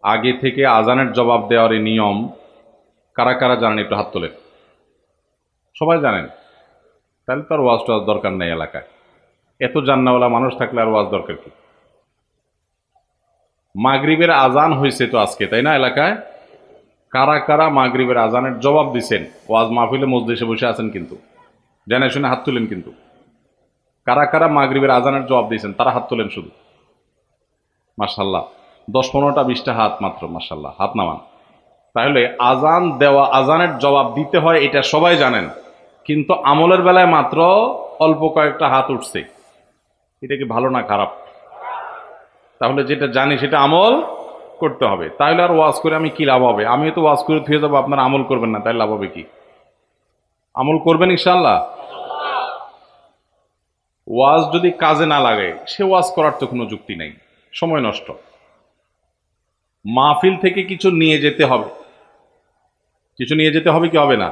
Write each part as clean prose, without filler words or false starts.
আগে থেকে আজানের জবাব দেওয়ার এই নিয়ম কারা কারা জানেন একটু হাত তোলেন। সবাই জানেন, তাহলে তো আর ওয়াজ টোয়াজ দরকার নেই এলাকায়। এত জান্নাওয়ালা মানুষ থাকলে আর ওয়াজ দরকার কি? মাগরিবের আজান হয়েছে তো আজকে, তাই না? এলাকায় কারা কারা মাগরিবের আজানের জবাব দিছেন? ওয়াজ মাহফিলে মজলিসে বসে আছেন কিন্তু, জেনে শুনে হাত তুলেন কিন্তু। কারা কারা মাগরিবের আজানের জবাব দিয়েছেন তারা হাত তোলেন শুধু। মাশাল্লাহ, 10-15টা 20টা হাত মাত্র, মাশাল্লাহ, হাত নামান। তাহলে আজান দেওয়া, আজানের জবাব দিতে হয় এটা সবাই জানেন, কিন্তু আমলের বেলায় মাত্র অল্প কয়েকটা হাত উঠছে। এটা কি ভালো না খারাপ? তাহলে যেটা জানি সেটা আমল করতে হবে। তাহলে আর ওয়াজ করে আমি কি লাভ হবে? আমি তো ওয়াজ করে থুয়ে যাবো, আপনারা আমল করবেন না, তাই লাভ হবে কি? আমল করবেন ইনশাআল্লাহ। ওয়াজ যদি কাজে না লাগে সে ওয়াজ করার তো কোনো যুক্তি নেই, সময় নষ্ট। মাহফিল থেকে কিছু নিয়ে যেতে হবে, কিছু নিয়ে যেতে হবে কি হবে না?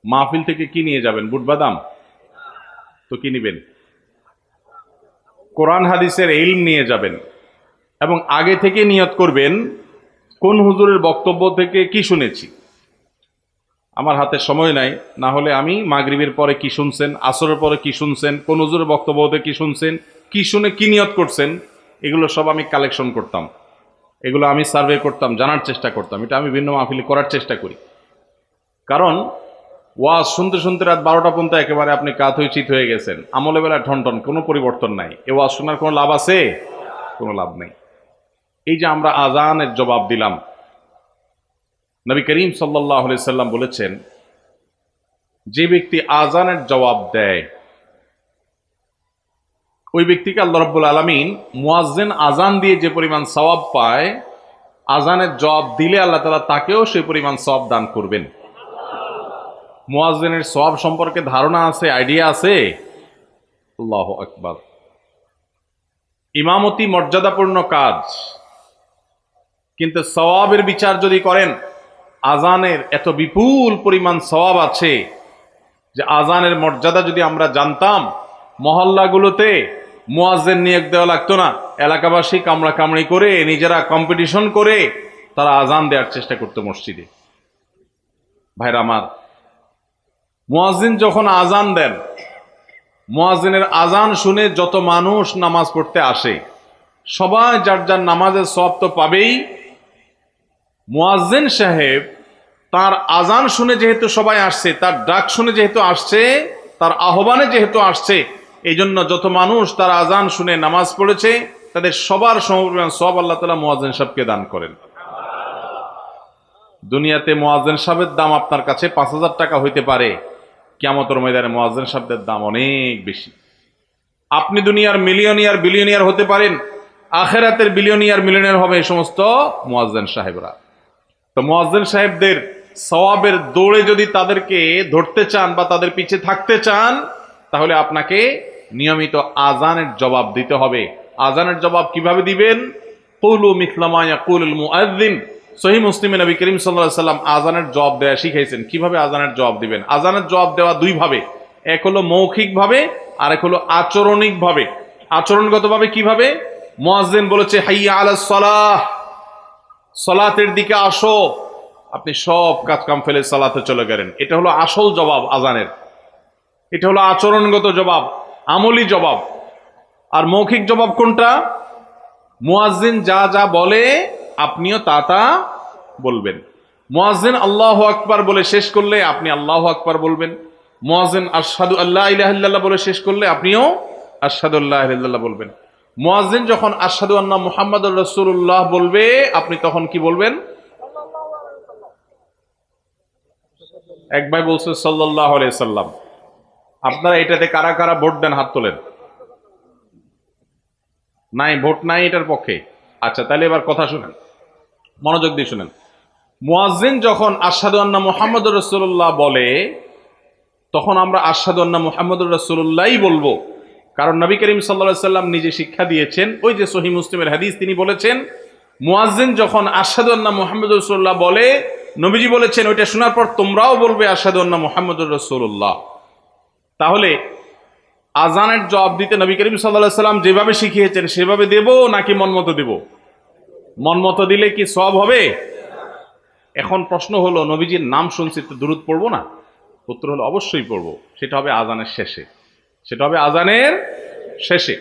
মাহফিল থেকে কি নিয়ে যাবেন? বুট বাদাম? তো কি নিবেন? কোরআন হাদিসের ইলম নিয়ে যাবেন, এবং আগে থেকে নিয়ত করবেন কোন হুজুরের বক্তব্য থেকে কি শুনেছি। আমার হাতে সময় নাই, না হলে আমি মাগরিবের পরে কি শুনছেন, আসরের পরে কি শুনছেন, কোন হুজুরের বক্তব্য থেকে কি শুনছেন, কি শুনে কি নিয়ত করছেন, এগুলো সব আমি কালেকশন করতাম, এগুলো আমি সার্ভে করতাম, জানার চেষ্টা করতাম। এটা আমি ভিন্ন মাহফিলে করার চেষ্টা করি। কারণ ওয়াজ শুনতে শুনতে রাত 12টা পর্যন্ত একেবারে আপনি কাত হয়ে চিত হয়ে গেছেন, আমলে বেলা ঠনঠন, কোনো পরিবর্তন নাই। এ ওয়াজ শোনার কোনো লাভ আছে? কোনো লাভ নেই। এই যে আমরা আজানের জবাব দিলাম, নবী করিম সাল্লাল্লাহু আলাইহি সাল্লাম বলেছেন, যে ব্যক্তি আজানের জবাব দেয় ওই ব্যক্তিকে আল্লাহ রাব্বুল আলামিন মুয়াজ্জিন আজান দিয়ে যে পরিমাণ সওয়াব পায়, আজানের জবাব দিলে আল্লাহ তাআলা তাকেও সেই পরিমাণ সওয়াব দান করবেন। মুয়াজ্জিনের সওয়াব সম্পর্কে ধারণা আছে, আইডিয়া আছে? আল্লাহু আকবার। ইমামতি মর্যাদাপূর্ণ কাজ, কিন্তু সওয়াবের বিচার যদি করেন, আজানের এত বিপুল পরিমাণ সওয়াব আছে যে আজানের মর্যাদা যদি আমরা জানতাম, মহল্লাগুলোতে মুয়াজ্জিন নিয়োগ দেওয়া লাগতো না। এলাকাবাসী কামড়া কামড়ি করে, নিজেরা কম্পিটিশন করে তারা আজান দেওয়ার চেষ্টা করতো মসজিদে। ভাইরা আমার, মুয়াজ্জিন যখন আজান দেন, মুয়াজ্জিনের আজান শুনে যত মানুষ নামাজ পড়তে আসে, সবাই যার যার নামাজের সওয়াব তো পাবেই। মুয়াজ্জিন সাহেব তার আজান শুনে যেহেতু সবাই আসছে, তার ডাক শুনে যেহেতু আসছে, তার আহ্বানে যেহেতু আসছে, এই জন্য যত মানুষ তার আজান শুনে নামাজ পড়েছে তাদের সবার সমপরিমাণ সওয়াব আল্লাহ তাআলা মুয়াজ্জিন সাহেবকে দান করেন। দুনিয়াতে মুয়াজ্জিন সাহেবের দাম আপনার কাছে 5,000 টাকা হইতে পারে, কিয়ামতের ময়দানে মুয়াজ্জিন সাহেবদের দাম অনেক বেশি। আপনি দুনিয়ার মিলিয়নিয়ার বিলিয়নিয়ার হতে পারেন, আখিরাতের বিলিয়নিয়ার মিলিয়নিয়ার হবে এই সমস্ত মুয়াজ্জিন সাহেবরা। তো মুয়াজ্জিন সাহেবদের সওয়াবের দৌড়ে যদি তাদেরকে ধরতে চান বা তাদের পিছে থাকতে চান, তাহলে আপনাকে নিয়মিত আজানের জবাব দিতে হবে। আজানের জবাব কিভাবে দিবেন? কুলু মিসলা মা ইয়াকুলুল মুআজ্জিন। সহিহ মুসলিমে নবী করিম সাল্লাল্লাহু আলাইহি সাল্লাম আজানের জবাব দেয়া শিখাইছেন। কিভাবে আজানের জবাব দিবেন? আজানের জবাব দেওয়া দুই ভাবে, এক হলো মৌখিক ভাবে, আর এক হলো আচরণিক ভাবে। আচরণগত ভাবে কিভাবে? মুয়াজ্জিন বলেছে হাইয়া আলাস সালাহ, সালাতের দিকে আসো, আপনি সব কাজ কাম ফেলে সালাতে চলে গেলেন। এটা হলো আসল জবাব আজানের, এটা হলো আচরণগত জবাব, আমলি জবাব। আর মৌখিক জবাব কোনটা? মুয়াজ্জিন যা যা বলে আপনিও তা তা বলবেন। মুয়াজ্জিন আল্লাহু আকবার বলে শেষ করলে আপনি আল্লাহু আকবার বলবেন। মুয়াজ্জিন আশহাদু আল্লা ইলাহা ইল্লাল্লাহ বলে শেষ করলে আপনিও আশহাদু আল্লা ইলাহা ইল্লাল্লাহ বলবেন। মুয়াজ্জিন যখন আশহাদু আন্না মুহাম্মাদুর রাসূলুল্লাহ বলবে, আপনি তখন কি বলবেন? এক ভাই বলছে সাল্লাল্লাহু আলাইহি সাল্লাম। আপনারা এটাতে কারা কারা ভোট দেন? হাত তোলেন। নাই, ভোট নাই এটার পক্ষে। আচ্ছা, তাহলে এবার কথা শুনেন, মনোযোগ দিয়ে শুনেন। মুয়াজ্জিন যখন আশহাদু আন্না মুহাম্মাদুর রাসূলুল্লাহ বলে, তখন আমরা আশহাদু আন্না মুহাম্মাদুর রাসূলুল্লাহই বলবো। কারণ নবী করিম সাল্লাল্লাহু আলাইহি সাল্লাম নিজে শিক্ষা দিয়েছেন, ওই যে সহিহ মুসলিমের হাদিস, তিনি বলেছেন মুয়াজ্জিন যখন আশহাদু আন্না মুহাম্মাদুর রাসূলুল্লাহ বলে, নবীজি বলেছেন ওইটা শোনার পর তোমরাও বলবে আশহাদু আন্না মুহাম্মাদুর রাসূলুল্লাহ। তাহলে আজানের জবাব দিতে নবী করিম সাল্লাল্লাহু আলাইহি সাল্লাম যেভাবে শিখিয়েছেন সেভাবে দেব নাকি মন মতো দেব? মন মতো দিলে কি সওয়াব হবে? এখন প্রশ্ন হলো, নবীজির নাম শুনছি তো দুরূদ পড়বো না? উত্তর হলো অবশ্যই পড়বো। সেটা হবে আজানের শেষে, সেটা হবে আজানের শেষে।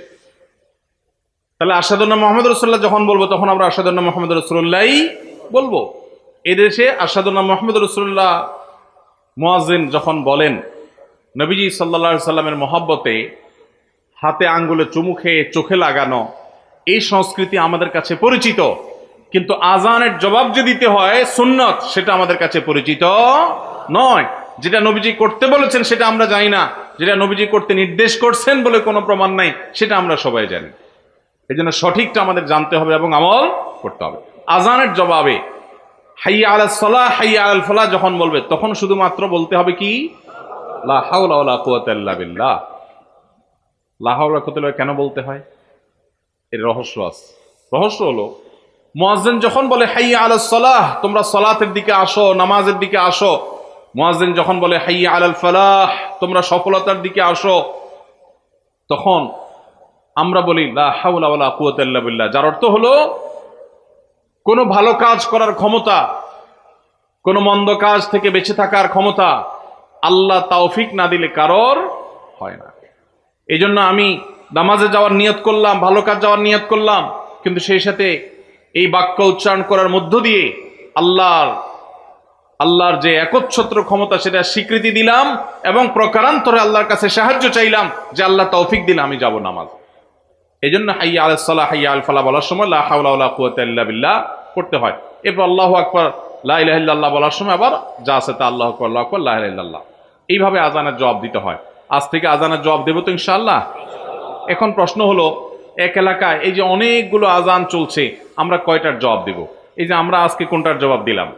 তাহলে আশহাদুন্না মুহাম্মদ রাসূলুল্লাহ যখন বলবো তখন আমরা আশহাদুন্না মুহাম্মদ রাসূলুল্লাহই বলবো। এদেশে আশহাদুন্না মুহাম্মদ রাসূলুল্লাহ মুয়াজ্জিন যখন বলেন, নবীজি সাল্লাল্লাহু আলাইহি সাল্লামের মহব্বতে হাতে আঙ্গুলে চুমু খেয়ে চোখে লাগানো, এই সংস্কৃতি আমাদের কাছে পরিচিত, কিন্তু আজানের জবাব যে দিতে হয় সুন্নত, সেটা আমাদের কাছে পরিচিত নয়। যেটা নবীজি করতে বলেছেন সেটা আমরা জানি না, যেটা নবীজি করতে নির্দেশ করছেন বলে কোনো প্রমাণ নাই সেটা আমরা সবাই জানি। এই জন্য সঠিকটা আমাদের জানতে হবে এবং আমল করতে হবে। আজানের জবাবে হাইয়া আলাস সালাহ হাইয়া আলাল ফালাহ যখন বলবে তখন শুধুমাত্র বলতে হবে কি, লা হাওলা ওয়ালা কুওয়াতা ইল্লা বিল্লাহ। লা হাওলা ওয়ালা কুওয়াতা ইল্লা বিল্লাহ কেন বলতে হয়? এর রহস্য আছে। রহস্য হলো, মুয়াজ্জিন যখন বলে হাইয়া আলাস সালাহ, তোমরা সালাতের দিকে আসো, নামাজের দিকে আসো, মুয়াজ্জিন যখন বলে হাইয়া আলাল ফালাহ, তোমরা সফলতার দিকে আসো, তখন আমরা বলি লা হাওলা ওয়ালা কুওয়াতা ইল্লা বিল্লাহ, যার অর্থ হলো কোনো ভালো কাজ করার ক্ষমতা, কোনো মন্দ কাজ থেকে বেঁচে থাকার ক্ষমতা আল্লাহ তৌফিক না দিলে কারোর হয় না। এই জন্য আমি নামাজে যাওয়ার নিয়ত করলাম, ভালো কাজ যাওয়ার নিয়ত করলাম, কিন্তু সেই সাথে এই বাক্য উচ্চারণ করার মধ্য দিয়ে আল্লাহর যে একচ্ছত্র ক্ষমতা সেটা স্বীকৃতি দিলাম এবং প্রকারান্তরে আল্লাহর কাছে সাহায্য চাইলাম যে আল্লাহ তৌফিক দিলে আমি যাব নামাজ। এই জন্য হাইয়া আলাস সালাহ হাইয়া আল ফালাহ বলার সময় লা হাওলা ওয়ালা কুওয়াতা ইল্লা বিল্লাহ পড়তে হয়। এরপর আল্লাহু আকবার লা ইলাহা ইল্লাল্লাহ বলার সময় আবার যা আছে তা আল্লাহু আকবার আল্লাহু আকবার লা ইলাহা ইল্লাল্লাহ। এইভাবে আজানের জবাব দিতে হয়। আজ থেকে আজানের জবাব দেব তো ইনশাআল্লাহ। এখন প্রশ্ন হলো, এক এলাকায় এই যে অনেকগুলো আজান চলছে, আমরা কয়টার জবাব দেব? এই যে আমরা আজকে কোনটার জবাব দিলাম?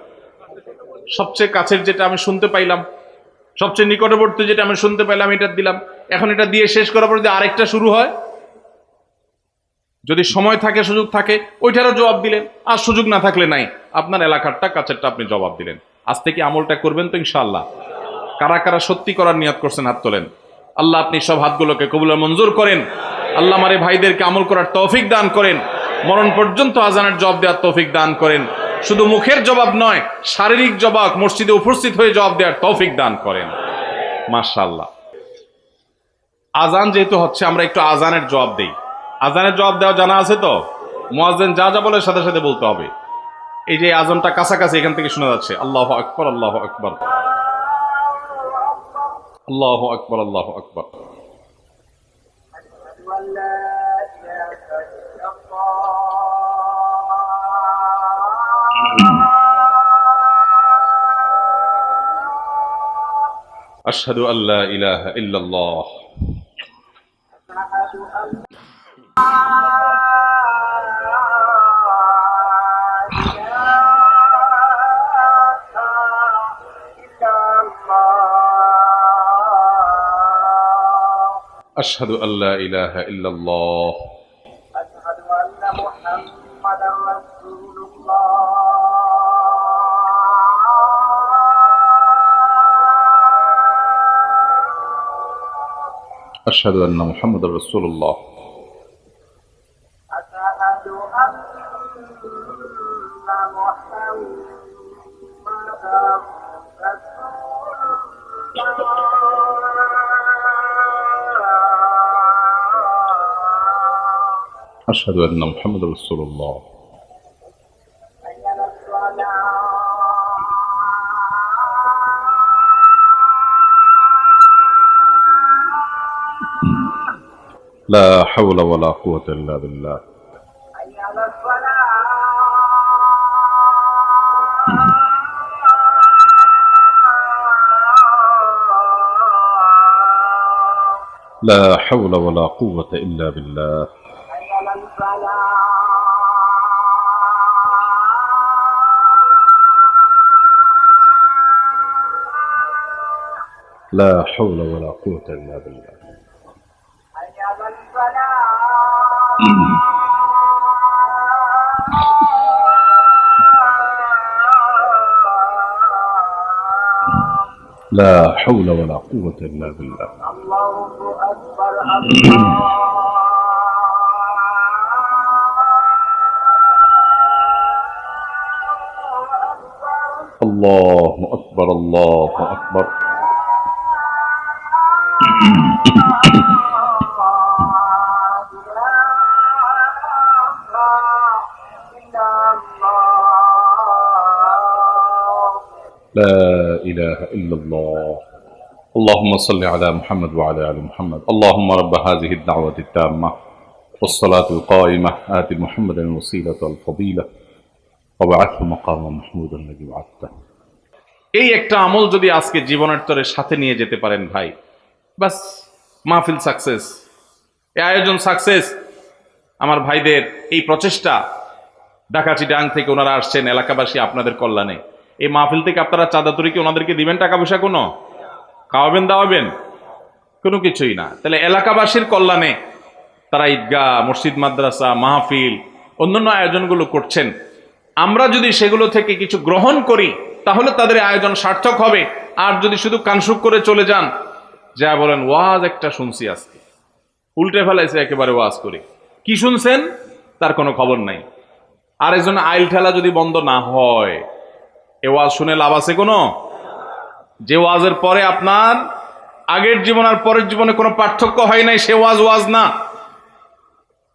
সবচেয়ে কাছের যেটা আমি শুনতে পাইলাম, সবচেয়ে নিকটবর্তী যেটা আমি শুনতে পাইলাম এটা দিলাম। এখন এটা দিয়ে শেষ করার পর যদি আরেকটা শুরু হয়, যদি সময় থাকে সুযোগ থাকে ওইটারও জবাব দিলেন, আর সুযোগ না থাকলে নাই, আপনার এলাকারটা কাছেরটা আপনি জবাব দিলেন। আজ থেকে আমলটা করবেন তো ইনশাআল্লাহ? কারা কারা সত্যি করার নিয়ত করছেন হাত তোলেন। আল্লাহ আপনি সব হাতগুলোকে কবুল ও মঞ্জুর করেন। আল্লাহ আমারে ভাইদেরকে আমল করার তৌফিক দান করেন, মরণ পর্যন্ত আজানের জবাব দেওয়ার তৌফিক দান করেন। শুধু মুখের জবাব নয়, শারীরিক জবাব, মসজিদে উপস্থিত হয়ে জবাব দেওয়ার তৌফিক দান করেন। মাশাআল্লাহ। আজান যেহেতু হচ্ছে, আমরা একটু আজানের জবাব দেই। আজানের জবাব দেওয়া জানা আছে তো? মুয়াজ্জিন যা যা বলে সাথে সাথে বলতে হবে। এই যে আজানটা কাছাকাছি, এখান থেকে শোনা যাচ্ছে আল্লাহু আকবার আল্লাহু আকবার আল্লাহু আকবার আল্লাহু আকবার। আশহাদু আল্লা ইলাহা ইল্লাল্লাহ। আশহাদু আল্লা ইলাহা ইল্লাল্লাহ। আশহাদু আন্না মুহাম্মাদার রাসূলুল্লাহ। আশহাদু আন্না মুহাম্মাদার রাসূলুল্লাহ। আশহাদু আন্না মুহাম্মাদার রাসূলুল্লাহ। আশহাদু আন্না মুহাম্মাদার রাসূলুল্লাহ। হাইয়া আলাস সালাহ। লা হাওলা ওয়ালা কুওয়াতা ইল্লা বিল্লাহ। হাইয়া আলাস সালাহ। লা হাওলা ওয়ালা কুওয়াতা ইল্লা বিল্লাহ। হাইয়া আলাস সালাহ। লা হাওলা ওয়ালা কুওয়াতা ইল্লা বিল্লাহ। হাইয়া আলাস সালাহ। লা হাওলা ওয়ালা কুওয়াতা ইল্লা বিল্লাহ। আল্লাহু আকবার আল্লাহ। 嗯 আল্লাহু আকবার। আল্লাহু আকবার, আল্লাহু আকবার। لا إله إلا الله. اللهم صل على محمد وعلى آل محمد. اللهم رب هذه الدعوة التامة والصلاة القائمة آت محمدا الوسيلة والفضيلة وبعثه مقاما محمودا الذي وعدته. এই একটা আমল যদি আজকে জীবনের তরে সাথে নিয়ে যেতে পারেন ভাই, বাস মাহফিল সাকসেস, এই আয়োজন সাকসেস। আমার ভাইদের এই প্রচেষ্টা, ঢাকা চিটাং থেকে ওনারা আসছেন এলাকাবাসী আপনাদের কল্যাণে। এই মাহফিল থেকে আপনারা চাঁদা তরি কি ওনাদেরকে দিবেন? টাকা পয়সা কোনো খাওয়াবেন দাওয়াবেন? কোনো কিছুই না। তাহলে এলাকাবাসীর কল্যাণে তারা ঈদগাহ, মসজিদ, মাদ্রাসা, মাহফিল, অন্যান্য আয়োজনগুলো করছেন। আমরা যদি সেগুলো থেকে কিছু গ্রহণ করি তাহলে তাদের আয়োজন সার্থক হবে। আর যদি শুধু কানসুক করে চলে যান, যা বলেন ওয়াজ একটা শুনছি আজকে, উল্টে ফেলাইছে একেবারে ওয়াজ করে, কি শুনছেন তার কোনো খবর নাই। আর একজন আইল ঠেলা যদি বন্ধ না হয়, এ ওয়াজ শুনে লাভ আছে কোনো? যে ওয়াজের পরে আপনার আগের জীবন আর পরের জীবনে কোনো পার্থক্য হয় নাই, সে ওয়াজ ওয়াজ না।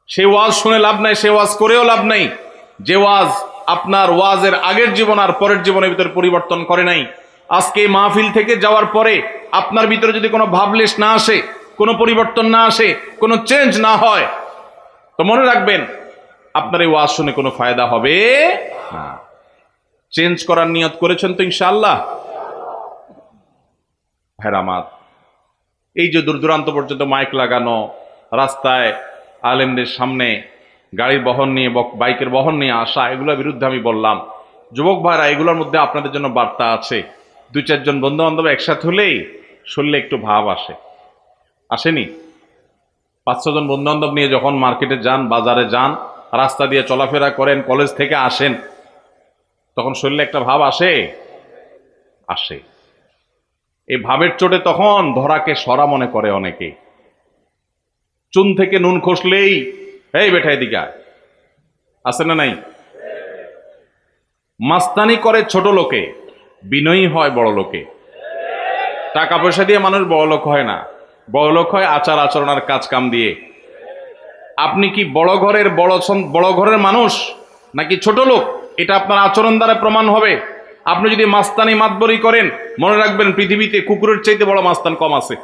সে ওয়াজ শুনে লাভ নাই, সে ওয়াজ করেও লাভ নাই। যে ওয়াজ আপনার ওয়াজের আগের জীবন আর পরের জীবনের ভিতরে পরিবর্তন করে নাই, আজকে মাহফিল থেকে যাওয়ার পরে আপনার ভিতরে যদি কোনো ভাবলেশ না আসে, কোনো পরিবর্তন না আসে, কোনো চেঞ্জ না হয়, তো মনে রাখবেন আপনার এই ওয়াজ শুনে কোনো ফায়দা হবে না। চেঞ্জ করার নিয়ত করেছেন তো ইনশাআল্লাহ? হেরামাত, এই যে দূর দূরান্ত পর্যন্ত মাইক লাগানো, রাস্তায় আলেমদের সামনে গাড়ির বহন নিয়ে, বাইকের বহন নিয়ে আসা, এগুলোর বিরুদ্ধে আমি বললাম। যুবক ভাইরা, এগুলোর মধ্যে আপনাদের জন্য বার্তা আছে। 2-4 জন বন্ধু বান্ধব একসাথে হলেই শরীরে একটু ভাব আসে, আসেনি? 5-6 জন বন্ধু বান্ধব নিয়ে যখন মার্কেটে যান, বাজারে যান, রাস্তা দিয়ে চলাফেরা করেন, কলেজ থেকে আসেন, তখন শরীরে একটা ভাব আসে, আসে। এই ভাবের চোটে তখন ধরাকে সরা মনে করে অনেকে। চুন থেকে নুন খসলেই এই বেটা এদিকে আয়, আছে না নাই? মাস্তানি করে ছোট লোকে, বিনয়ী হয় বড় লোকে। টাকা পয়সা দিয়ে মানুষ বড় লোক হয় না, বড় লোক হয় আচার আচরণ আর কাজ কাম দিয়ে। আপনি কি বড় ঘরের মানুষ নাকি ছোট লোক, এটা আপনার আচরণ দ্বারা প্রমাণ হবে। আপনি যদি মাস্তানি মাতবরি করেন, মনে রাখবেন পৃথিবীতে কুকুরের চাইতে বড় মাস্তান কম আছে।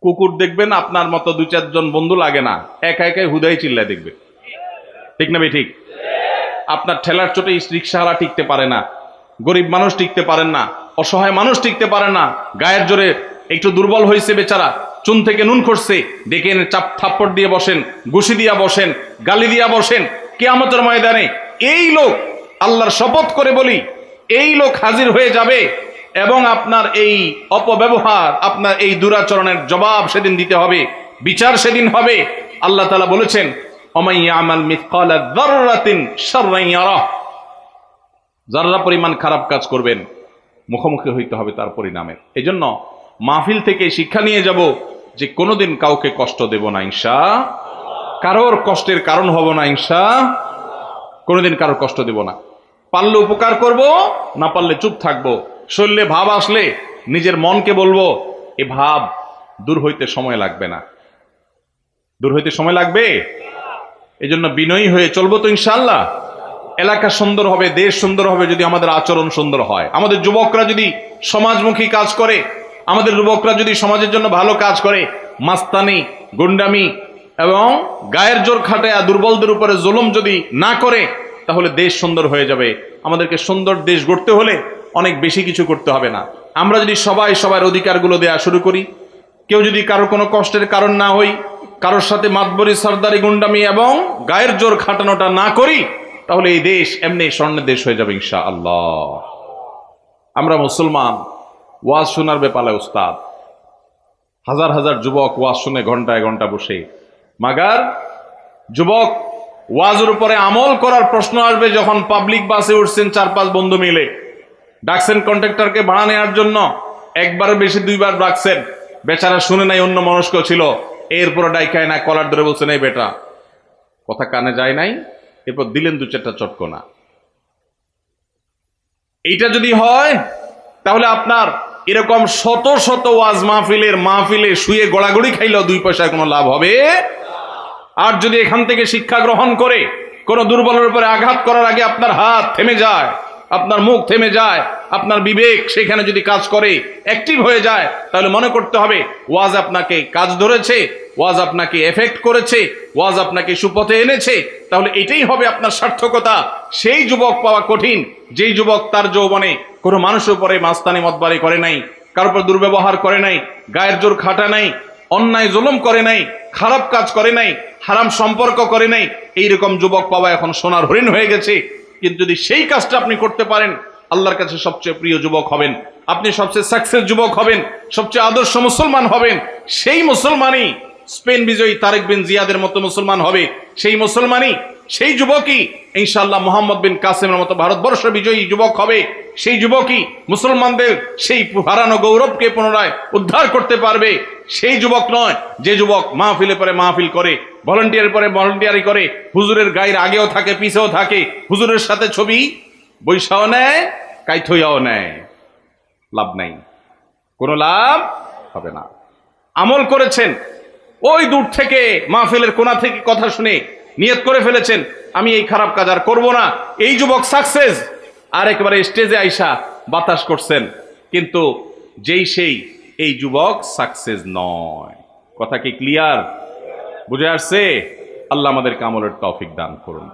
কুকুর দেখবেন আপনার মতো 2-4 জন বন্ধু লাগে না, একা একাই হুদাই চিল্লায় দেখবে, ঠিক না ঠিক? আপনার ঠেলার চোটে রিক্সাওয়ালা টিকতে পারে না, গরিব মানুষ টিকতে পারেন না, অসহায় মানুষ টিকতে পারে না। গায়ের জোরে একটু দুর্বল হয়েছে বেচারা, চুন থেকে নুন খসছে, ডেকে এনে চাপ থাপ্পড় দিয়ে বসেন, ঘুষি দিয়া বসেন, গালি দিয়া বসেন। কিয়ামতের ময়দানে এই লোক, আল্লাহর শপথ করে বলি, এই লোক হাজির হয়ে যাবে এবং আপনার এই অপব্যবহার, আপনার এই দুরাচরণের জবাব সেদিন দিতে হবে, বিচার সেদিন হবে। আল্লাহ তাআলা বলেছেন, ওমাই ইয়ামাল মিসকালা যাররাতিন শাররান ইয়ারাহ, যারা পরিমাণ খারাপ কাজ করবেন মুখোমুখি হইতে হবে তার পরিণামে। এই জন্য মাহফিল থেকে শিক্ষা নিয়ে যাব যে কোনোদিন কাউকে কষ্ট দেব না ইনশাআল্লাহ, কারোর কষ্টের কারণ হব না ইনশাআল্লাহ, কোনোদিন কারোর কষ্ট দেব না। পারলে উপকার করব, না পারলে চুপ থাকবো। শরীরে ভাব আসলে নিজের মনকে বলবো, এ ভাব দূর হইতে সময় লাগবে না, দূর হইতে সময় লাগবে। এই জন্য বিনয়ী হয়ে চলবো তো ইনশাআল্লাহ। এলাকা সুন্দর হবে, দেশ সুন্দর হবে যদি আমাদের আচরণ সুন্দর হয়। আমাদের যুবকরা যদি সমাজমুখী কাজ করে, আমাদের যুবকরা যদি সমাজের জন্য ভালো কাজ করে, মাস্তানি, গুন্ডামি এবং গায়ের জোর খাটায়া দুর্বলদের উপরে জুলুম যদি না করে, তাহলে দেশ সুন্দর হয়ে যাবে। আমাদেরকে সুন্দর দেশ গড়তে হলে অনেক বেশি কিছু করতে হবে না। আমরা যদি সবাই সবার অধিকারগুলো দেয়া শুরু করি, কেউ যদি কারো কোনো কষ্টের কারণ না হই, কারোর সাথে মাতবরি, সরদারি, গুন্ডামি এবং গায়ের জোর খাটানোটা না করি, তাহলে এই দেশ এমনি স্বর্ণের দেশ হয়ে যাবে ইনশাআল্লাহ। আমরা মুসলমান, ওয়াজ শোনার ব্যাপারে উস্তাদ। হাজার হাজার যুবক ওয়াজ শুনে ঘন্টায় ঘন্টা বসে, মাগার যুবক ওয়াজের উপরে আমল করার প্রশ্ন আসবে যখন পাবলিক বাসে উঠছেন 4-5 বন্ধু মিলে, ডাকছেন কন্ট্রাক্টরকে ভাড়া নেওয়ার জন্য, একবারের বেশি 2বার ডাকছেন, বেচারা শুনে নাই, অন্য মনস্ক ছিল। এরপরে ডাইকায় না, কলার ধরে বলছেন, এই বেটা কথা কানে যায় নাই, এরপর দিলেন 2-4টা চটকনা। এইটা যদি হয় তাহলে আপনার এরকম শত শত ওয়াজ মাহফিলে শুয়ে গড়াগড়ি খাইলেও 2 পয়সায় কোনো লাভ হবে। আর যদি এখান থেকে শিক্ষা গ্রহণ করে কোন দুর্বলের উপরে আঘাত করার আগে আপনার হাত থেমে যায়, আপনার মুখ থেমে যায়, আপনার বিবেক সেখানে যদি কাজ করে, অ্যাক্টিভ হয়ে যায়, তাহলে মনে করতে হবে ওয়াজ আপনাকে কাজ ধরেছে, ওয়াজ আপনাকে এফেক্ট করেছে, ওয়াজ আপনাকে সুপথে এনেছে। তাহলে এটাই হবে আপনার সার্থকতা। সেই যুবক পাওয়া কঠিন যেই যুবক তার যৌবনে কোনো মানুষের উপরে মাস্তানি মতবারি করে নাই, কারোর উপর দুর্ব্যবহার করে নাই, গায়ের জোর খাটা নাই, অন্যায় জুলুম করে নাই, খারাপ কাজ করে নাই, হারাম সম্পর্ক করে নাই। এইরকম যুবক পাওয়া এখন সোনার হরিণ হয়ে গেছে। কিন্তু যদি সেই কাজটা আপনি করতে পারেন, আল্লাহর কাছে সবচেয়ে প্রিয় যুবক হবেন, আপনি সবচেয়ে সাকসেস যুবক হবেন, সবচেয়ে আদর্শ মুসলমান হবেন। সেই মুসলমানই স্পেন বিজয়ী তারেক বিন জিয়াদের মতো মুসলমান হবে। সেই মুসলমানই, সেই যুবকই ইনশাআল্লাহ মোহাম্মদ বিন কাসেমের মতো ভারতবর্ষ বিজয়ী যুবক হবে। সেই যুবকই মুসলমানদের সেই হারানো গৌরবকে পুনরায় উদ্ধার করতে পারবে। সেই যুবক নয় যে যুবক মাহফিলে পরে মাহফিল করে, ভলান্টিয়ার পরে ভলান্টিয়ারি করে, হুজুরের গায়ের আগেও থাকে পিছেও থাকে, হুজুরের সাথে ছবি বৈশাও নেয়, কাইথইয়াও নেয়। লাভ নাই, কোনো লাভ হবে না। আমল করেছেন, ওই দূর থেকে মাহফিলের কোণা থেকে কথা শুনে নিয়ত করে ফেলেছেন আমি এই খারাপ কাজ আর করবো না, এই যুবক সাকসেস। আর একেবারে স্টেজে আইসা বাতাস করছেন, কিন্তু সেই এই যুবক সাকসেস নয়। কথা কি ক্লিয়ার? বুঝে আসছে? আল্লাহ আমাদেরকে আমলের তৌফিক দান করুন।